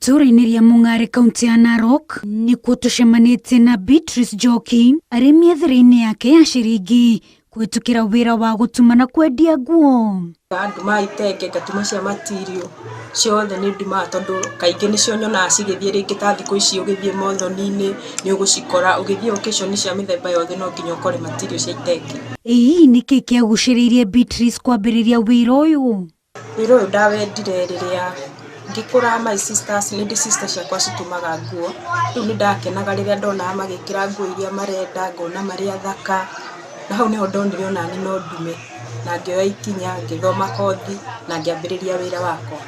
Itũra-inĩ rĩa Mung'are kaunti ya Naroko nĩkuo tũcemanĩtie na Beatrice Njoki arĩ mĩethere-inĩ yake ya ciringi kũhĩtũkĩra wĩra wa gũtuma na kwendia nguo. Nduma itenge ngatuma cia material ciothe nĩ ndumaga tondũ kaingĩ nĩcio nyonaga cigĩthiĩ rĩngĩ ta thikũ ici ũgĩthiĩ mothoni-inĩ nĩ ũgũcikora, ũgĩthiĩ occasion cia mĩthemba yothe no nginya ũkore material cia itenge. Ĩĩ nĩkĩ kĩagucĩrĩirie Beatrice kwambĩrĩria wĩra ũyũ? Wĩra ũyũ ndawendire rĩrĩa ngĩkũra my sisters nĩ ndĩ sister ciakwa citumaga nguo, rĩu nĩ ndakenaga rĩrĩa ndonaga magĩkĩra nguo iria marenda, ngona marĩ athaka, na hau nĩho ndonire ona niĩ no ndume na ngĩoya ikinya ngĩthoma kothi na ngĩambĩrĩria wĩra wakwa.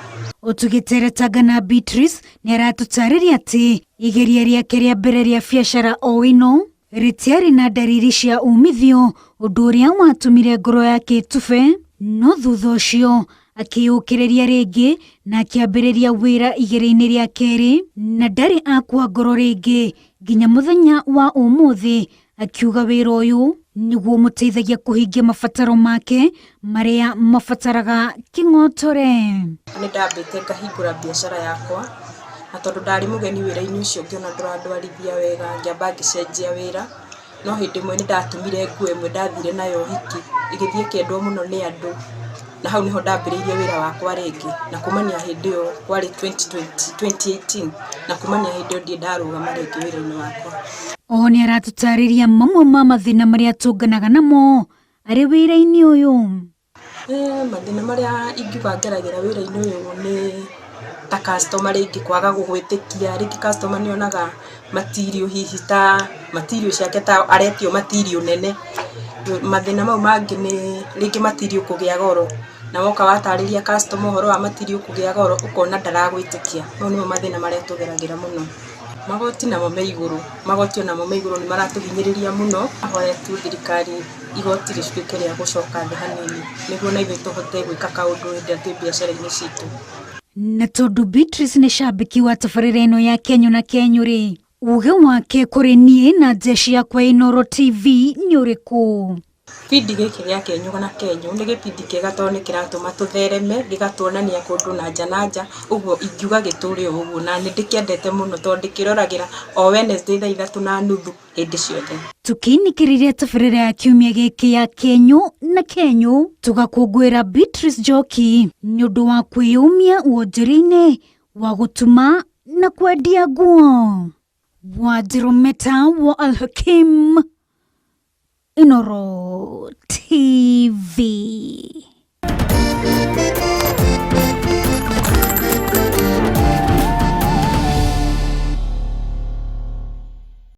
Ũtũgĩteretaga na Beatrice nĩ aratũtarĩria atĩ igeria rĩake rĩa mbere rĩa biacara o ĩno rĩtiarĩ na ndariri cia umithio, ũndũ ũrĩa watũmire ngoro yake ĩtube, no thutha ũcio akĩyũkĩrĩria rĩngĩ na akĩambĩrĩria wĩra igere-inĩ rĩa kerĩ na ndarĩ akua ngoro rĩngĩ nginya mũthenya wa ũmũthĩ, akiuga wĩra ũyũ nĩguo mũteithagia kũhingia mabataro make marĩa mabataraga kĩng'otore. Nĩ ndambĩte ngahingũra biacara yakwa na tondũ ndarĩ mũgeni wĩra-inĩ ũcio ngĩona ndũrandwarithia wega ngĩamba ngĩcenjia wĩra, no hĩndĩ ĩmwe nĩ ndatumire nguo ĩmwe ndathire nayo ũhiki ĩgĩthiĩ ĩkĩendwo mũno nĩ andũ, na hau nĩho ndambĩrĩirie wĩra wakwa rĩngĩ na kumania hĩndĩ ĩyo kwarĩ 2018 na kumania hĩndĩ ĩyo ndiĩ ndarũgama rĩngĩ wĩra-inĩ wakwa. Oho nĩ aratũtarĩria mamwe ma mathĩna marĩa atũnganaga namo arĩ wĩra-inĩ ũyũ. Mathĩna marĩa ingiuga ngeragĩra wĩra-inĩ ũyũ nĩ ta customer rĩngĩ kwaga gũgwĩtĩkia, rĩngĩ customer nĩ onaga material hihi ta material ciake ta aretio material nene. Mathĩna mau mangĩ nĩ rĩngĩ material kũgĩa goro, na woka watarĩria customer ũhoro wa material kũgĩa goro ũkona ndaragwĩtĩkia. Mau nĩmo mathĩna marĩa tũgeragĩra mũno. Magoti namo me igũrũ, magoti onamo me igũrũ nĩ maratũhinyĩrĩria mũno. Ahoya tu thirikari igoti rĩtuĩke rĩa gũcoka thĩ hanini nĩguo na ithuĩ tũhote gwĩka kaũndũ hĩndĩ ĩrĩa twĩ biacara-inĩ citũ. Na tondũ Beatrice nĩ cambĩki wa tabarĩra ĩno ya Kenyũ na Kenyũ rĩ, uge wake kũrĩ niĩ na njeci yakwa Naroko TV nĩ ũrĩkũ? Gĩbindi gĩkĩ gĩa Kenyũ na Kenyũ nĩ gĩbindi kĩega tondũ nĩ kĩratũma tũthereme, gĩgatuonania kũndũ na nja, ũguo ingiuga gĩtũre ũguo, na nĩ ndĩkĩendete mũno tondũ ndĩkĩroragĩra o Wednesday thaa 3:30 hĩndĩ ciothe. Tũkĩinĩkĩrĩria tabarĩra ya kiumia gĩkĩ ya Kenyũ na Kenyũ, tũgakũngũĩra Beatrice Njoki nĩ ũndũ wa kwĩyũmia wonjoria-inĩ wa gũtuma na kwendia nguo. Wanjirũ Meta wa Al-Hakim, Naroko TV.